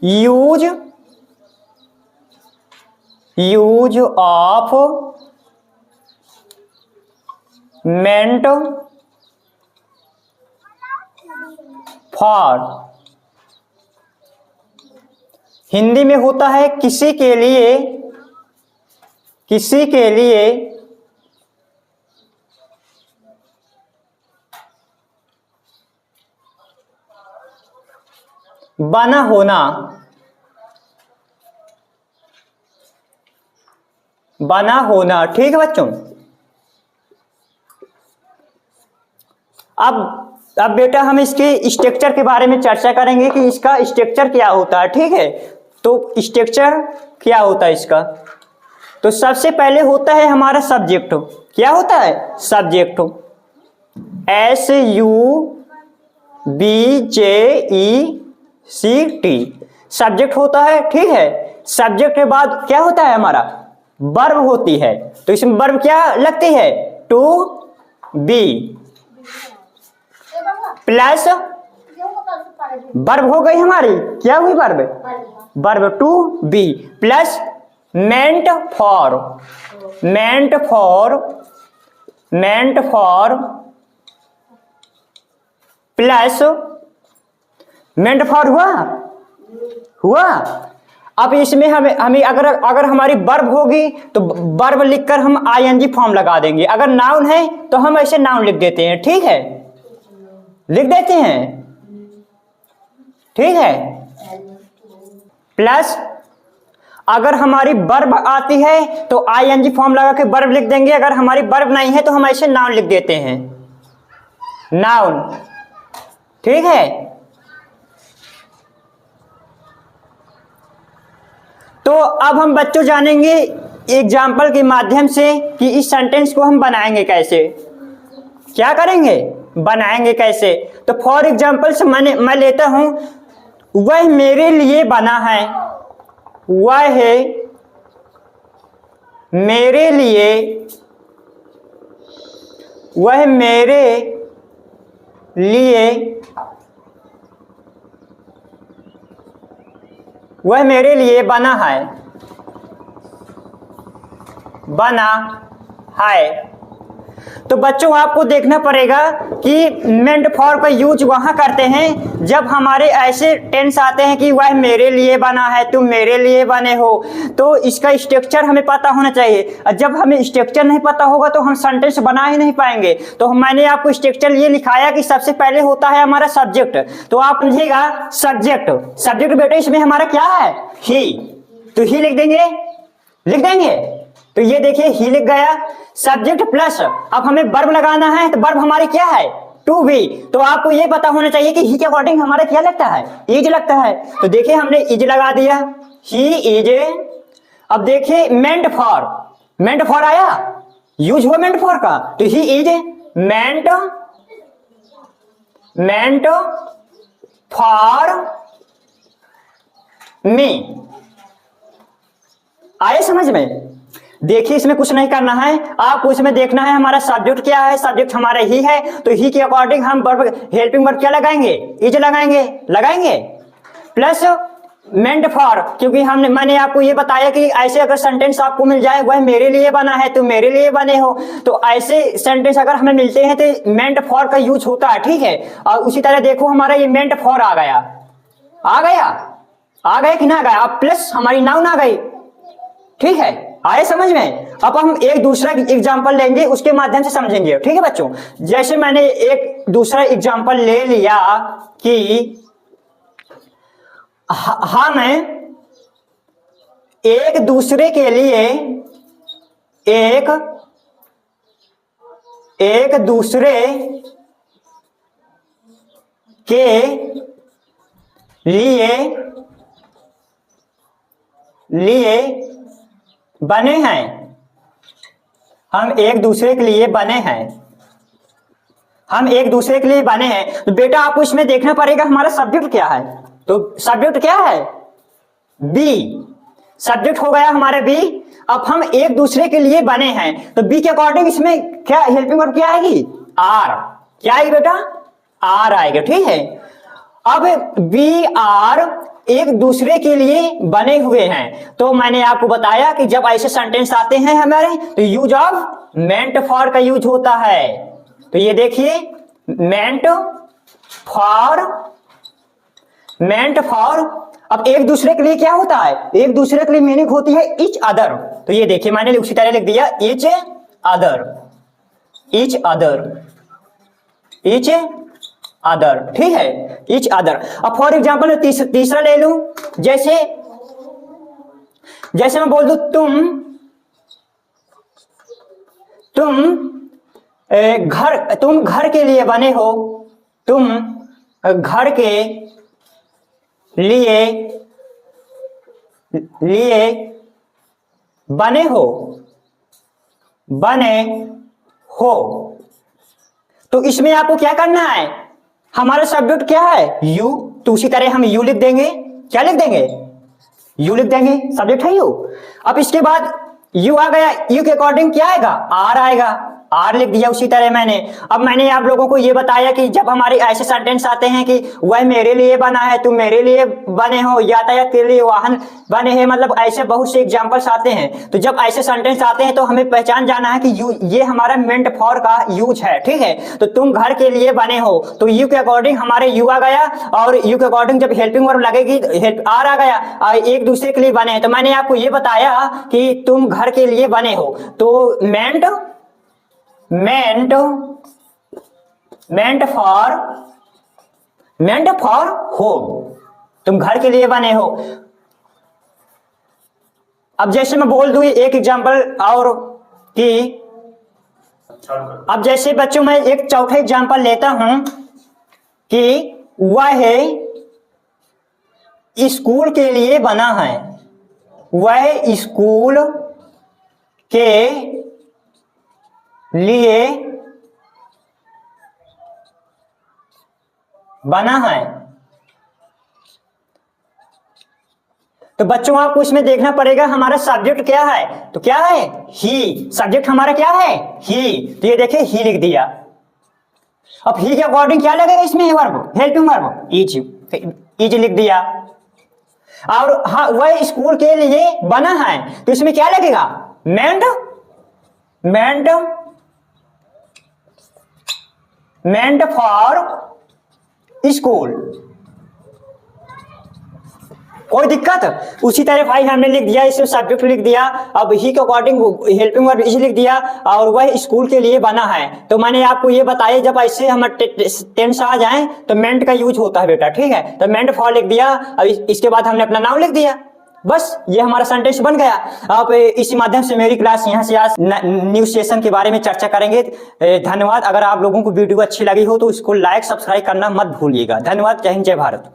Use of meant for, Hindi में होता है किसी के लिए बना होना। ठीक है बच्चों। अब बेटा हम इसके स्ट्रक्चर के बारे में चर्चा करेंगे कि इसका स्ट्रक्चर क्या होता है। ठीक है, तो स्ट्रक्चर क्या होता है इसका। तो सबसे पहले होता है हमारा सब्जेक्ट। क्या होता है सब्जेक्ट, SUBJECT सब्जेक्ट होता है। ठीक है, सब्जेक्ट के बाद क्या होता है हमारा वर्ब होती है। तो इसमें वर्ब क्या लगती है टू बी प्लस वर्ब हो गई हमारी, क्या हुई verb to be plus ment for plus ment for हुआ। अब इसमें हमें अगर हमारी वर्ब होगी तो वर्ब लिखकर हम ING फॉर्म लगा देंगे। अगर नाउन है तो हम ऐसे नाउन लिख देते हैं। ठीक है, लिख देते हैं। ठीक है, प्लस अगर हमारी वर्ब आती है तो ING फॉर्म लगा के वर्ब लिख देंगे। अगर हमारी वर्ब नहीं है तो हम ऐसे नाउन लिख देते हैं, नाउन। ठीक है, तो अब हम बच्चों जानेंगे एग्जाम्पल के माध्यम से कि इस सेंटेंस को हम बनाएंगे कैसे, क्या करेंगे, बनाएंगे कैसे। तो फॉर एग्जाम्पल से मैं लेता हूं, वह मेरे लिए बना है, वह मेरे लिए बना है। तो बच्चों आपको देखना पड़ेगा कि मेंट फॉर का यूज वहां करते हैं जब हमारे ऐसे टेंस आते हैं कि वह मेरे लिए बना है, तुम मेरे लिए बने हो। तो इसका स्ट्रक्चर हमें पता होना चाहिए। जब हमें स्ट्रक्चर नहीं पता होगा तो हम सेंटेंस बना ही नहीं पाएंगे। तो मैंने आपको स्ट्रक्चर ये लिखाया कि सबसे पहले होता है हमारा सब्जेक्ट। तो आप समझिएगा सब्जेक्ट बेटा इसमें हमारा क्या है, ही। तो ही लिख देंगे। तो ये देखिए ही लिख गया, सब्जेक्ट प्लस अब हमें वर्ब लगाना है। तो वर्ब हमारी क्या है टू बी। तो आपको ये पता होना चाहिए कि ही के अकॉर्डिंग हमारा क्या लगता है, इज लगता है। तो देखिए हमने इज लगा दिया, ही इज। अब देखिए मेंट फॉर आया, यूज हुआ मेंट फॉर का। तो he is meant for me. आए समझ में। देखिए इसमें कुछ नहीं करना है, आपको इसमें देखना है हमारा सब्जेक्ट क्या है। सब्जेक्ट हमारा ही है, तो ही के अकॉर्डिंग हम वर्ब हेल्पिंग वर्ब क्या लगाएंगे, इज लगाएंगे प्लस मेंट फॉर। क्योंकि मैंने आपको ये बताया कि ऐसे अगर सेंटेंस आपको मिल जाए, वह मेरे लिए बना है, तुम मेरे लिए बने हो, तो ऐसे सेंटेंस अगर हमें मिलते हैं तो मेंट फॉर का यूज होता है। ठीक है, और उसी तरह देखो हमारा ये मेंट फॉर आ गया कि ना आ गया। अब प्लस हमारी नाउन आ गई। ठीक है, आए समझ में। अब हम एक दूसरा एग्जांपल लेंगे, उसके माध्यम से समझेंगे। ठीक है बच्चों, जैसे मैंने एक दूसरा एग्जांपल ले लिया कि हम एक दूसरे के लिए बने हैं। हम एक दूसरे के लिए बने हैं। तो बेटा आपको इसमें देखना पड़ेगा हमारा सब्जेक्ट क्या है। तो सब्जेक्ट क्या है, बी। सब्जेक्ट हो गया हमारा बी। अब हम एक दूसरे के लिए बने हैं, तो बी के अकॉर्डिंग इसमें क्या हेल्पिंग वर्ब क्या आएगी, आर। क्या आएगी बेटा, आर आएगा। ठीक है, अब वी आर एक दूसरे के लिए बने हुए हैं। तो मैंने आपको बताया कि जब ऐसे सेंटेंस आते हैं हमारे तो यूज ऑफ मेंट फॉर का यूज होता है। तो ये देखिए मेंट फॉर अब एक दूसरे के लिए क्या होता है, एक दूसरे के लिए मीनिंग होती है ईच अदर। तो ये देखिए मैंने उसी तरह लिख दिया ईच अदर, ठीक है, ईच अदर। अब फॉर एग्जाम्पल तीसरा ले लूं, जैसे मैं बोल दूं तुम घर के लिए बने हो, तुम घर के लिए बने हो। तो इसमें आपको क्या करना है, हमारा सब्जेक्ट क्या है यू, तो उसी तरह हम यू लिख देंगे। क्या लिख देंगे, यू लिख देंगे, सब्जेक्ट है यू। अब इसके बाद यू आ गया, यू के अकॉर्डिंग क्या आएगा, आर आएगा, आर लिख दिया उसी तरह मैंने। अब मैंने आप लोगों को ये बताया कि जब हमारे ऐसे सेंटेंस आते हैं कि वह मेरे लिए बना है, तुम मेरे लिए बने हो, यातायात के लिए वाहन बने हैं, मतलब ऐसे बहुत से एग्जांपल्स आते हैं। तो जब ऐसे सेंटेंस आते हैं तो हमें पहचान जाना है कि यू, ये हमारा मेंट फॉर का यूज है, ठीक है। तो तुम घर के लिए बने हो, तो यू के अकॉर्डिंग हमारे यू आ गया, और यू के अकॉर्डिंग जब हेल्पिंग वर्ब लगेगी हेल्प आर आ गया, एक दूसरे के लिए बने हैं। तो मैंने आपको ये बताया कि तुम घर के लिए बने हो, तो मेंट फॉर होम, तुम घर के लिए बने हो। अब जैसे मैं बोल दूं एक एग्जांपल और कि अब जैसे बच्चों मैं एक चौथा एग्जांपल लेता हूं कि वह स्कूल के लिए बना है, वह स्कूल के लिए बना है। तो बच्चों आपको इसमें देखना पड़ेगा हमारा सब्जेक्ट क्या है, तो क्या है ही, सब्जेक्ट हमारा क्या है ही। तो ये देखिए ही लिख दिया। अब ही के अकॉर्डिंग क्या लगेगा इसमें वर्ब, हेल्पिंग वर्ब इज लिख दिया। और हाँ वह स्कूल के लिए बना है, तो इसमें क्या लगेगा मेंट फॉर स्कूल। कोई दिक्कत, उसी तरह भाई हमने लिख दिया, इसमें सब्जेक्ट लिख दिया, अब ही के अकॉर्डिंग हेल्पिंग वर्ब इज लिख दिया, और वह स्कूल के लिए बना है। तो मैंने आपको ये बताया जब ऐसे हम टेंस आ जाए तो मेंट का यूज होता है बेटा, ठीक है। तो मेंट फॉर लिख दिया, अब इसके बाद हमने अपना नाम लिख दिया, बस ये हमारा सेंटेंस बन गया। आप इसी माध्यम से मेरी क्लास यहाँ से आज न्यू सेशन के बारे में चर्चा करेंगे। धन्यवाद। अगर आप लोगों को वीडियो अच्छी लगी हो तो इसको लाइक सब्सक्राइब करना मत भूलिएगा। धन्यवाद। जय हिंद, जय भारत।